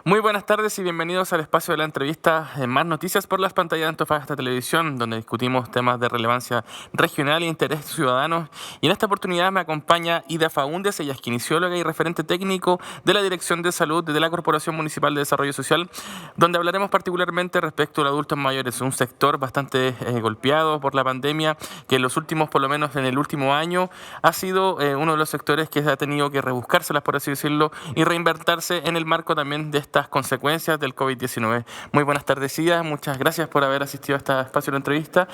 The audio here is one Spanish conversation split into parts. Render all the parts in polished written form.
Muy buenas tardes y bienvenidos al espacio de la entrevista Más Noticias por las pantallas de Antofagasta Televisión, donde discutimos temas de relevancia regional e interés ciudadano. Y en esta oportunidad me acompaña Ida Faúndez, ella es kinesióloga y referente técnico de la Dirección de Salud de la Corporación Municipal de Desarrollo Social, donde hablaremos particularmente respecto a los adultos mayores, un sector bastante golpeado por la pandemia, que en los últimos, por lo menos en el último año, ha sido uno de los sectores que ha tenido que rebuscárselas, por así decirlo, y reinvertirse en el marco también de estas consecuencias del COVID-19. Muy buenas tardes, Ida. Muchas gracias por haber asistido a este espacio de entrevista.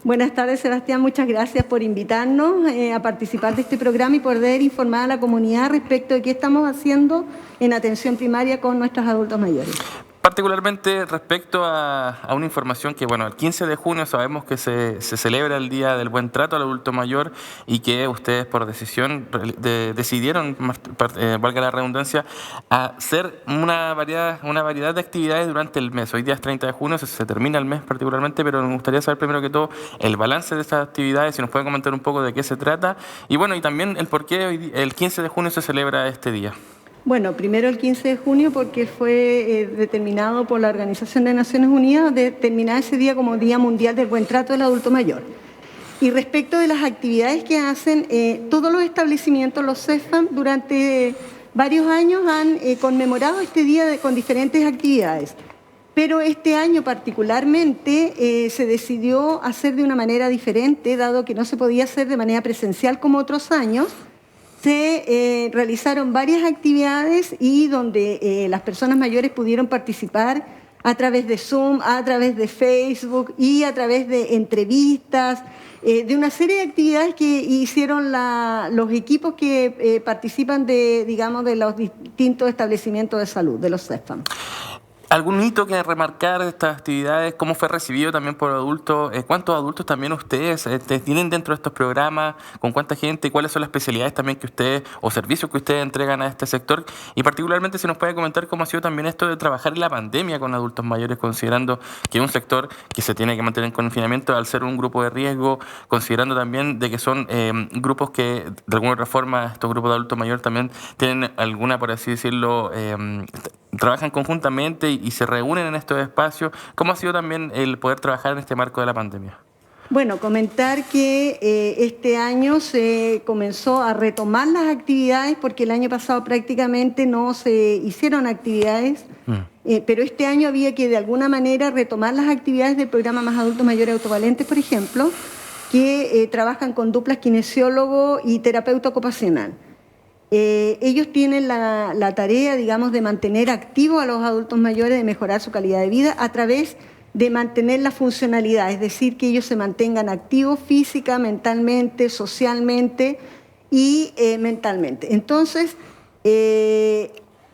Buenas tardes, Sebastián. Muchas gracias por invitarnos a participar de este programa y poder informar a la comunidad respecto de qué estamos haciendo en atención primaria con nuestros adultos mayores. Particularmente respecto a una información que, el 15 de junio sabemos que se celebra el Día del Buen Trato al Adulto Mayor y que ustedes por decisión decidieron, valga la redundancia, hacer una variedad de actividades durante el mes. Hoy día es 30 de junio, se termina el mes particularmente, pero me gustaría saber primero que todo el balance de estas actividades, si nos pueden comentar un poco de qué se trata y también el por qué el 15 de junio se celebra este día. Bueno, primero el 15 de junio porque fue determinado por la Organización de Naciones Unidas determinar ese día como Día Mundial del Buen Trato del Adulto Mayor. Y respecto de las actividades que hacen, todos los establecimientos, los CEFAM, durante varios años han conmemorado este día con diferentes actividades. Pero este año particularmente se decidió hacer de una manera diferente, dado que no se podía hacer de manera presencial como otros años. Se realizaron varias actividades y donde las personas mayores pudieron participar a través de Zoom, a través de Facebook y a través de entrevistas, de una serie de actividades que hicieron los equipos que participan de los distintos establecimientos de salud, de los CEFAM. ¿Algún hito que remarcar de estas actividades? ¿Cómo fue recibido también por adultos? ¿Cuántos adultos también ustedes tienen dentro de estos programas? ¿Con cuánta gente? ¿Cuáles son las especialidades también que ustedes o servicios que ustedes entregan a este sector? Y particularmente si nos puede comentar cómo ha sido también esto de trabajar en la pandemia con adultos mayores, considerando que es un sector que se tiene que mantener en confinamiento al ser un grupo de riesgo, considerando también de que son grupos que de alguna otra forma estos grupos de adultos mayores también tienen alguna, por así decirlo, trabajan conjuntamente y se reúnen en estos espacios. ¿Cómo ha sido también el poder trabajar en este marco de la pandemia? Bueno, comentar que este año se comenzó a retomar las actividades porque el año pasado prácticamente no se hicieron actividades, pero este año había que de alguna manera retomar las actividades del programa Más Adultos Mayores Autovalentes, por ejemplo, que trabajan con duplas kinesiólogo y terapeuta ocupacional. Ellos tienen la tarea, de mantener activos a los adultos mayores, de mejorar su calidad de vida a través de mantener la funcionalidad, es decir, que ellos se mantengan activos física, mentalmente, socialmente y mentalmente. Entonces,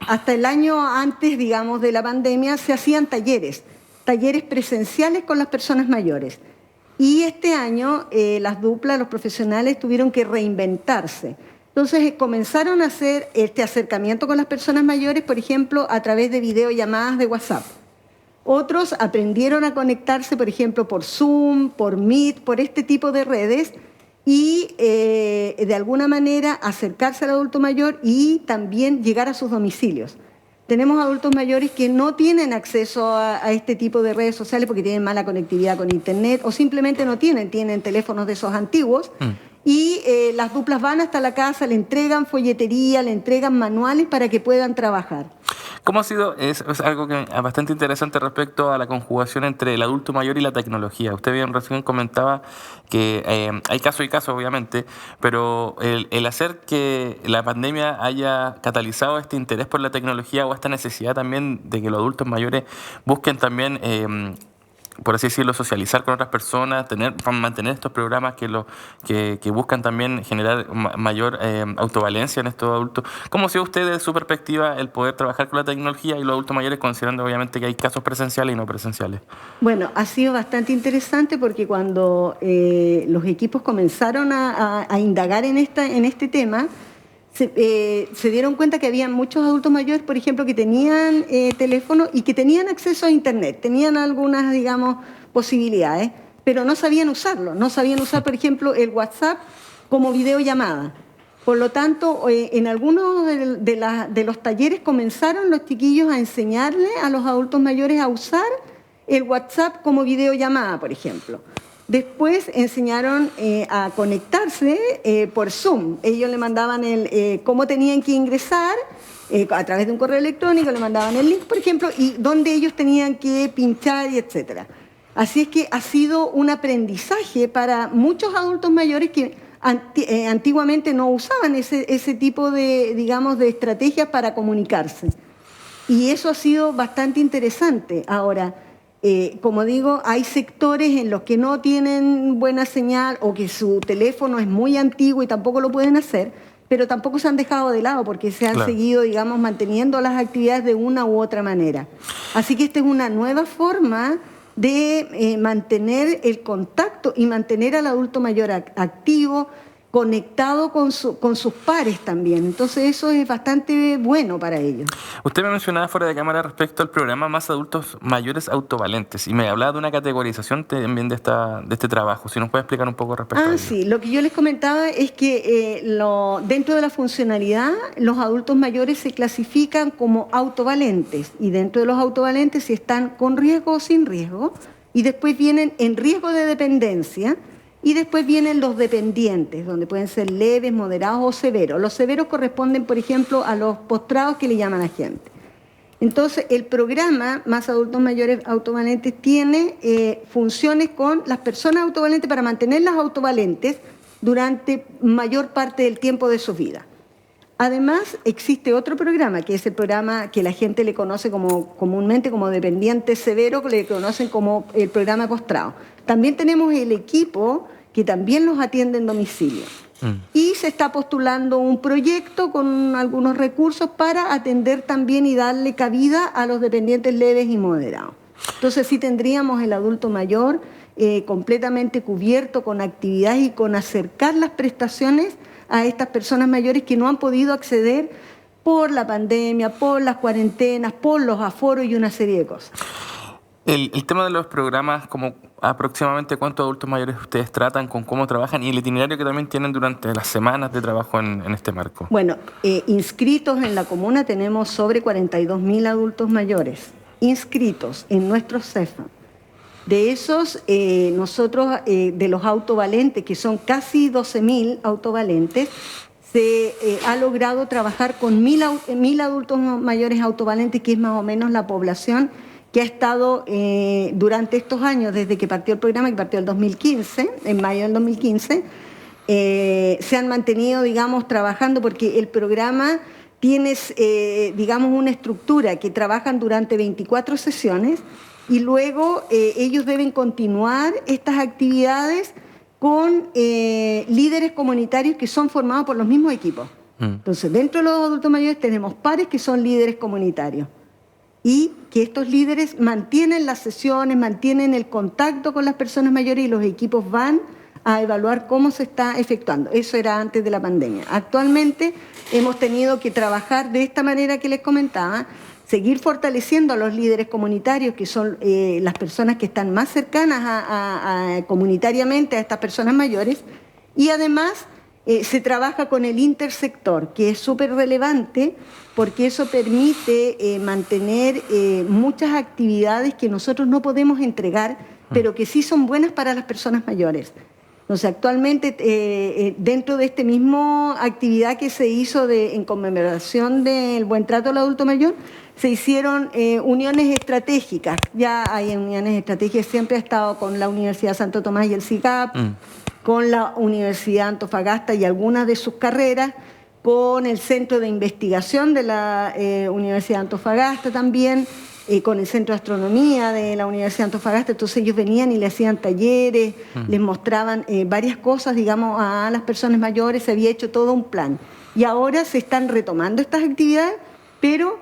hasta el año antes, de la pandemia, se hacían talleres presenciales con las personas mayores. Y este año las duplas, los profesionales tuvieron que reinventarse. Entonces comenzaron a hacer este acercamiento con las personas mayores, por ejemplo, a través de videollamadas de WhatsApp. Otros aprendieron a conectarse, por ejemplo, por Zoom, por Meet, por este tipo de redes y de alguna manera acercarse al adulto mayor y también llegar a sus domicilios. Tenemos adultos mayores que no tienen acceso a este tipo de redes sociales porque tienen mala conectividad con internet o simplemente no tienen teléfonos de esos antiguos. Y las duplas van hasta la casa, le entregan folletería, le entregan manuales para que puedan trabajar. ¿Cómo ha sido? Es algo que es bastante interesante respecto a la conjugación entre el adulto mayor y la tecnología. Usted bien recién comentaba que hay caso y caso, obviamente, pero el hacer que la pandemia haya catalizado este interés por la tecnología o esta necesidad también de que los adultos mayores busquen también por así decirlo, socializar con otras personas, mantener estos programas que buscan también generar mayor autovalencia en estos adultos. ¿Cómo ha sido usted desde su perspectiva el poder trabajar con la tecnología y los adultos mayores, considerando obviamente que hay casos presenciales y no presenciales? Bueno, ha sido bastante interesante porque cuando los equipos comenzaron a indagar en este tema, se dieron cuenta que había muchos adultos mayores, por ejemplo, que tenían teléfono y que tenían acceso a Internet, tenían algunas, posibilidades, pero no sabían usarlo. No sabían usar, por ejemplo, el WhatsApp como videollamada. Por lo tanto, en algunos de los talleres comenzaron los chiquillos a enseñarle a los adultos mayores a usar el WhatsApp como videollamada, por ejemplo. Después enseñaron a conectarse por Zoom. Ellos le mandaban cómo tenían que ingresar a través de un correo electrónico, le mandaban el link, por ejemplo, y dónde ellos tenían que pinchar y etcétera. Así es que ha sido un aprendizaje para muchos adultos mayores que antiguamente no usaban ese tipo de, digamos, de estrategias para comunicarse. Y eso ha sido bastante interesante. Ahora, como digo, hay sectores en los que no tienen buena señal o que su teléfono es muy antiguo y tampoco lo pueden hacer, pero tampoco se han dejado de lado porque se han seguido, digamos, manteniendo las actividades de una u otra manera. Así que esta es una nueva forma de mantener el contacto y mantener al adulto mayor activo, conectado con sus pares también. Entonces eso es bastante bueno para ellos. Usted me mencionaba fuera de cámara respecto al programa Más Adultos Mayores Autovalentes y me hablaba de una categorización también de este trabajo. Si nos puede explicar un poco respecto a ello. Sí, lo que yo les comentaba es que dentro de la funcionalidad los adultos mayores se clasifican como autovalentes y dentro de los autovalentes si están con riesgo o sin riesgo y después vienen en riesgo de dependencia. Y después vienen los dependientes, donde pueden ser leves, moderados o severos. Los severos corresponden, por ejemplo, a los postrados que le llaman a gente. Entonces, el programa Más Adultos Mayores Autovalentes tiene funciones con las personas autovalentes para mantenerlas autovalentes durante mayor parte del tiempo de su vida. Además, existe otro programa, que es el programa que la gente le conoce comúnmente como dependiente severo, que le conocen como el programa postrado. También tenemos el equipo que también los atiende en domicilio. Y se está postulando un proyecto con algunos recursos para atender también y darle cabida a los dependientes leves y moderados. Entonces sí tendríamos el adulto mayor completamente cubierto con actividades y con acercar las prestaciones a estas personas mayores que no han podido acceder por la pandemia, por las cuarentenas, por los aforos y una serie de cosas. El tema de los programas, como aproximadamente cuántos adultos mayores ustedes tratan, con cómo trabajan y el itinerario que también tienen durante las semanas de trabajo en este marco. Bueno, inscritos en la comuna tenemos sobre 42.000 adultos mayores, inscritos en nuestros CEFA. De esos, nosotros, de los autovalentes, que son casi 12.000 autovalentes, se ha logrado trabajar con 1.000 adultos mayores autovalentes, que es más o menos la población que ha estado durante estos años, desde que partió el programa, que partió el 2015, en mayo del 2015, se han mantenido, digamos, trabajando porque el programa tiene, digamos, una estructura que trabajan durante 24 sesiones y luego ellos deben continuar estas actividades con líderes comunitarios que son formados por los mismos equipos. Entonces, dentro de los adultos mayores tenemos pares que son líderes comunitarios y que estos líderes mantienen las sesiones, mantienen el contacto con las personas mayores y los equipos van a evaluar cómo se está efectuando. Eso era antes de la pandemia. Actualmente hemos tenido que trabajar de esta manera que les comentaba, seguir fortaleciendo a los líderes comunitarios, que son las personas que están más cercanas comunitariamente a estas personas mayores, y además se trabaja con el intersector, que es súper relevante porque eso permite mantener muchas actividades que nosotros no podemos entregar, pero que sí son buenas para las personas mayores. Entonces, actualmente, dentro de este mismo actividad que se hizo en conmemoración del buen trato al adulto mayor, se hicieron uniones estratégicas. Ya hay uniones estratégicas, siempre ha estado con la Universidad Santo Tomás y el SICAP, con la Universidad Antofagasta y algunas de sus carreras, con el Centro de Investigación de la Universidad Antofagasta también, con el Centro de Astronomía de la Universidad Antofagasta. Entonces ellos venían y le hacían talleres, les mostraban varias cosas, digamos, a las personas mayores, se había hecho todo un plan. Y ahora se están retomando estas actividades, pero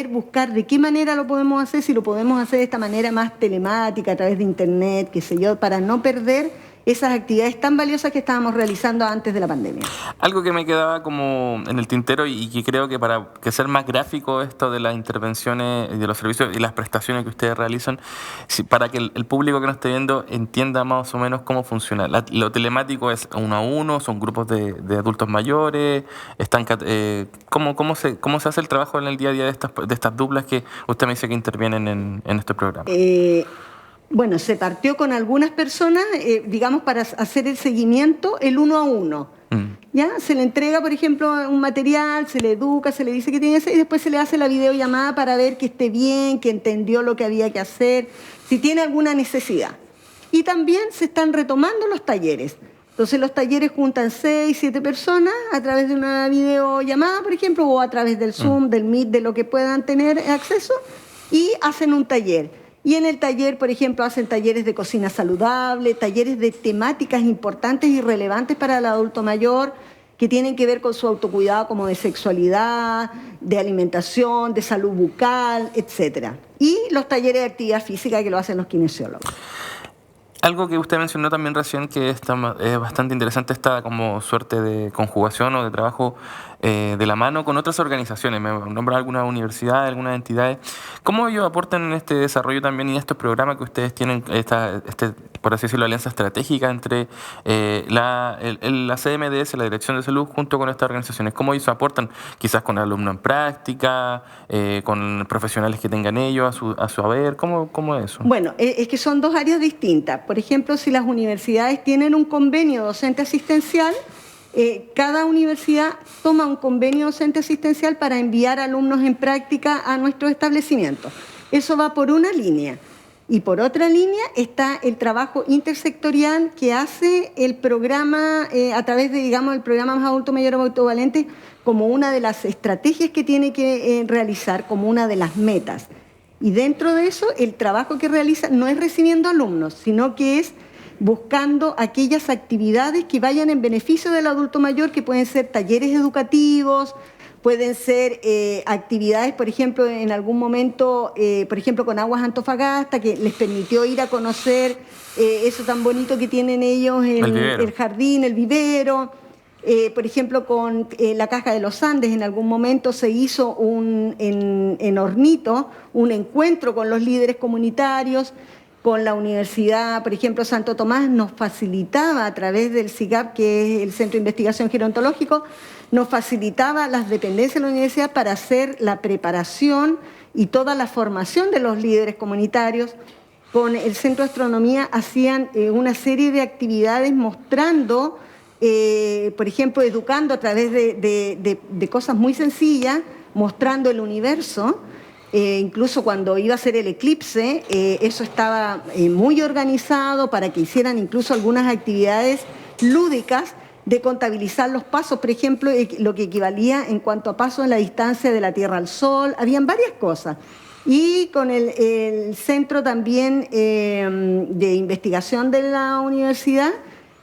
buscar de qué manera lo podemos hacer, si lo podemos hacer de esta manera más telemática, a través de internet, qué sé yo, para no perder esas actividades tan valiosas que estábamos realizando antes de la pandemia. Algo que me quedaba como en el tintero y que creo que para que ser más gráfico esto de las intervenciones y de los servicios y las prestaciones que ustedes realizan, para que el público que nos esté viendo entienda más o menos cómo funciona. Lo telemático es 1 a 1, son grupos de adultos mayores, ¿cómo se hace el trabajo en el día a día de estas duplas que usted me dice que intervienen en este programa? Bueno, se partió con algunas personas, digamos, para hacer el seguimiento, el 1 a 1. ¿Ya? Se le entrega, por ejemplo, un material, se le educa, se le dice que tiene que hacer y después se le hace la videollamada para ver que esté bien, que entendió lo que había que hacer, si tiene alguna necesidad. Y también se están retomando los talleres. Entonces los talleres juntan 6, 7 personas a través de una videollamada, por ejemplo, o a través del Zoom, del Meet, de lo que puedan tener acceso, y hacen un taller. Y en el taller, por ejemplo, hacen talleres de cocina saludable, talleres de temáticas importantes y relevantes para el adulto mayor que tienen que ver con su autocuidado, como de sexualidad, de alimentación, de salud bucal, etc. Y los talleres de actividad física que lo hacen los kinesiólogos. Algo que usted mencionó también recién que es bastante interesante, esta como suerte de conjugación o de trabajo de la mano con otras organizaciones. Me nombra algunas universidades, algunas entidades. ¿Cómo ellos aportan en este desarrollo también y estos programas que ustedes tienen, por así decirlo, alianza estratégica entre la CMDS, la Dirección de Salud, junto con estas organizaciones? ¿Cómo ellos aportan quizás con alumnos en práctica, con profesionales que tengan ellos a su haber? ¿Cómo es eso? Bueno, es que son dos áreas distintas. Por ejemplo, si las universidades tienen un convenio docente asistencial, cada universidad toma un convenio docente asistencial para enviar alumnos en práctica a nuestros establecimientos. Eso va por una línea. Y por otra línea está el trabajo intersectorial que hace el programa a través de, digamos, el programa Más Adulto Mayor Autovalente como una de las estrategias que tiene que realizar, como una de las metas. Y dentro de eso, el trabajo que realiza no es recibiendo alumnos, sino que es buscando aquellas actividades que vayan en beneficio del adulto mayor, que pueden ser talleres educativos, pueden ser actividades, por ejemplo, en algún momento, por ejemplo, con Aguas Antofagasta, que les permitió ir a conocer eso tan bonito que tienen ellos, el jardín, el vivero. Por ejemplo, con la Caja de los Andes, en algún momento se hizo en Hornito un encuentro con los líderes comunitarios. Con la Universidad, por ejemplo, Santo Tomás nos facilitaba a través del CIGAP, que es el Centro de Investigación Gerontológico, nos facilitaba las dependencias de la universidad para hacer la preparación y toda la formación de los líderes comunitarios. Con el Centro de Astronomía hacían una serie de actividades mostrando, por ejemplo, educando a través de cosas muy sencillas, mostrando el universo. Incluso cuando iba a ser el eclipse, eso estaba muy organizado para que hicieran incluso algunas actividades lúdicas de contabilizar los pasos, por ejemplo, lo que equivalía en cuanto a pasos en la distancia de la Tierra al Sol. Habían varias cosas. Y con el centro también de investigación de la universidad,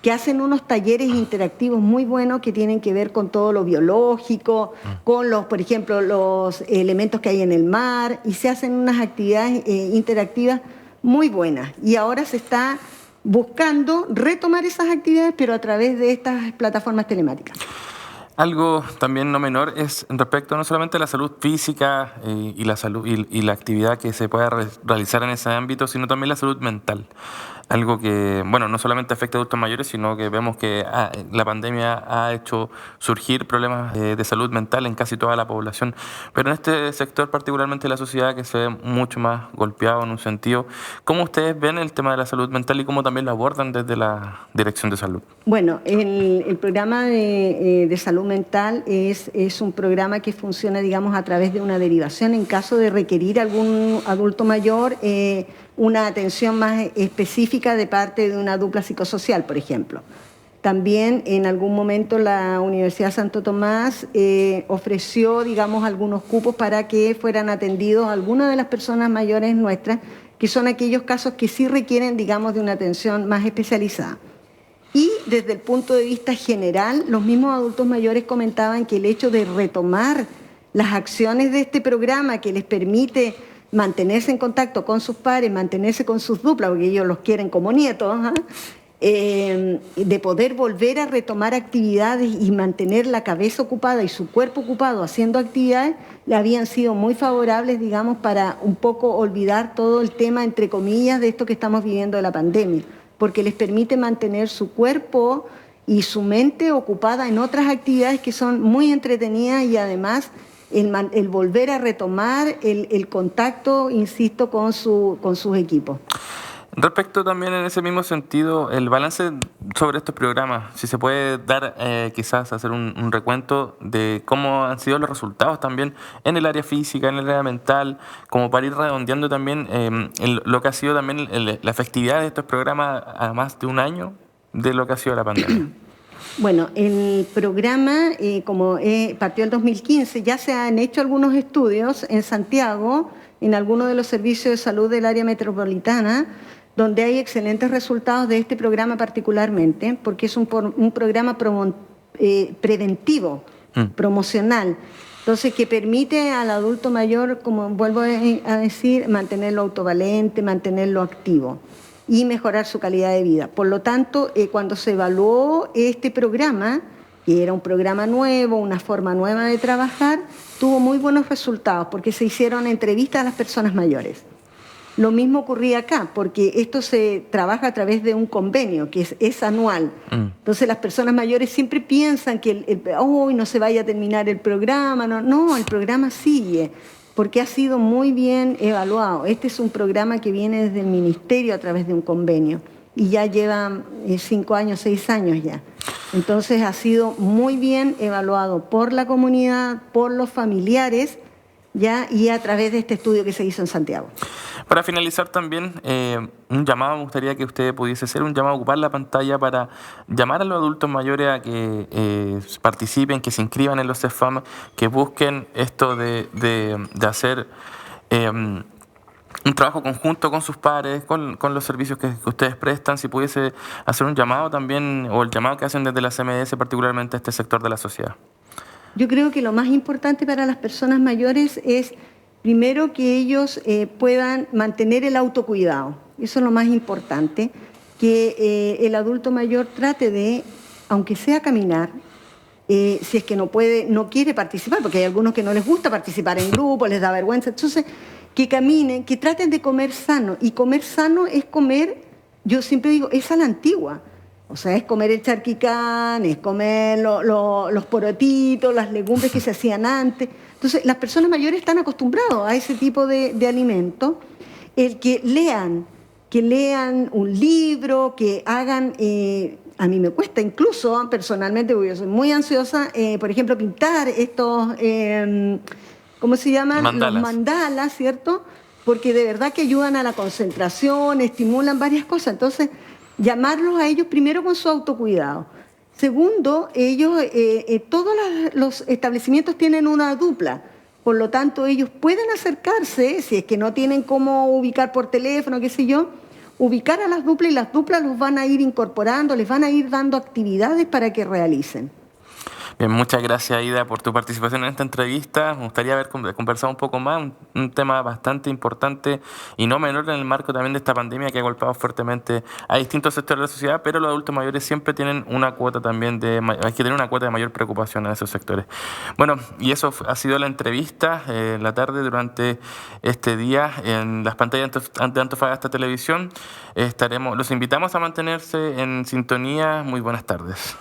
que hacen unos talleres interactivos muy buenos que tienen que ver con todo lo biológico, con los, por ejemplo, los elementos que hay en el mar, y se hacen unas actividades interactivas muy buenas. Y ahora se está buscando retomar esas actividades, pero a través de estas plataformas telemáticas. Algo también no menor es respecto no solamente a la salud física y la salud y la actividad que se pueda realizar en ese ámbito, sino también la salud mental. Algo que, bueno, no solamente afecta a adultos mayores, sino que vemos que la pandemia ha hecho surgir problemas de salud mental en casi toda la población. Pero en este sector, particularmente la sociedad, que se ve mucho más golpeado en un sentido, ¿cómo ustedes ven el tema de la salud mental y cómo también lo abordan desde la Dirección de Salud? Bueno, el programa de salud mental es un programa que funciona, digamos, a través de una derivación en caso de requerir algún adulto mayor una atención más específica de parte de una dupla psicosocial, por ejemplo. También en algún momento la Universidad Santo Tomás ofreció, digamos, algunos cupos para que fueran atendidos algunas de las personas mayores nuestras, que son aquellos casos que sí requieren, digamos, de una atención más especializada. Y desde el punto de vista general, los mismos adultos mayores comentaban que el hecho de retomar las acciones de este programa que les permite mantenerse en contacto con sus pares, mantenerse con sus duplas, porque ellos los quieren como nietos, de poder volver a retomar actividades y mantener la cabeza ocupada y su cuerpo ocupado haciendo actividades, le habían sido muy favorables, digamos, para un poco olvidar todo el tema, entre comillas, de esto que estamos viviendo de la pandemia, porque les permite mantener su cuerpo y su mente ocupada en otras actividades que son muy entretenidas y además el volver a retomar el contacto, insisto, con sus equipos. Respecto también en ese mismo sentido, el balance sobre estos programas, si se puede dar, quizás hacer un recuento de cómo han sido los resultados también en el área física, en el área mental, como para ir redondeando también lo que ha sido también la efectividad de estos programas a más de un año de lo que ha sido la pandemia. Bueno, el programa, como partió el 2015, ya se han hecho algunos estudios en Santiago, en algunos de los servicios de salud del área metropolitana, donde hay excelentes resultados de este programa particularmente, porque es un programa preventivo, promocional, entonces que permite al adulto mayor, como vuelvo a decir, mantenerlo autovalente, mantenerlo activo y mejorar su calidad de vida. Por lo tanto, cuando se evaluó este programa, que era un programa nuevo, una forma nueva de trabajar, tuvo muy buenos resultados porque se hicieron entrevistas a las personas mayores. Lo mismo ocurría acá, porque esto se trabaja a través de un convenio que es anual. Entonces las personas mayores siempre piensan que hoy no se vaya a terminar el programa. No, el programa sigue, porque ha sido muy bien evaluado. Este es un programa que viene desde el Ministerio a través de un convenio y ya lleva 5 años, 6 años ya. Entonces ha sido muy bien evaluado por la comunidad, por los familiares, ya, y a través de este estudio que se hizo en Santiago. Para finalizar también, un llamado, me gustaría que usted pudiese hacer un llamado a ocupar la pantalla para llamar a los adultos mayores a que participen, que se inscriban en los CEFAM, que busquen esto de hacer un trabajo conjunto con sus pares, con los servicios que ustedes prestan. Si pudiese hacer un llamado también, o el llamado que hacen desde la CMS particularmente a este sector de la sociedad. Yo creo que lo más importante para las personas mayores es, primero, que ellos puedan mantener el autocuidado. Eso es lo más importante, que el adulto mayor trate de, aunque sea caminar, si es que no quiere participar, porque hay algunos que no les gusta participar en grupo, les da vergüenza, entonces que caminen, que traten de comer sano. Y comer sano es comer, yo siempre digo, es a la antigua. O sea, es comer el charquicán, es comer los porotitos, las legumbres que se hacían antes. Entonces, las personas mayores están acostumbrados a ese tipo de alimentos. El que lean un libro, que hagan... a mí me cuesta incluso, personalmente, porque yo soy muy ansiosa, por ejemplo, pintar estos... ¿cómo se llaman? Mandalas. Los mandalas, ¿cierto? Porque de verdad que ayudan a la concentración, estimulan varias cosas. Entonces, llamarlos a ellos primero con su autocuidado. Segundo, ellos, todos los establecimientos tienen una dupla. Por lo tanto, ellos pueden acercarse, si es que no tienen cómo ubicar por teléfono, qué sé yo, ubicar a las duplas y las duplas los van a ir incorporando, les van a ir dando actividades para que realicen. Bien, muchas gracias, Aida, por tu participación en esta entrevista. Me gustaría haber conversado un poco más, un tema bastante importante y no menor en el marco también de esta pandemia que ha golpeado fuertemente a distintos sectores de la sociedad, pero los adultos mayores siempre tienen una cuota también hay que tener una cuota de mayor preocupación en esos sectores. Bueno, y eso ha sido la entrevista en la tarde durante este día en las pantallas de Antofagasta Televisión. Los invitamos a mantenerse en sintonía. Muy buenas tardes.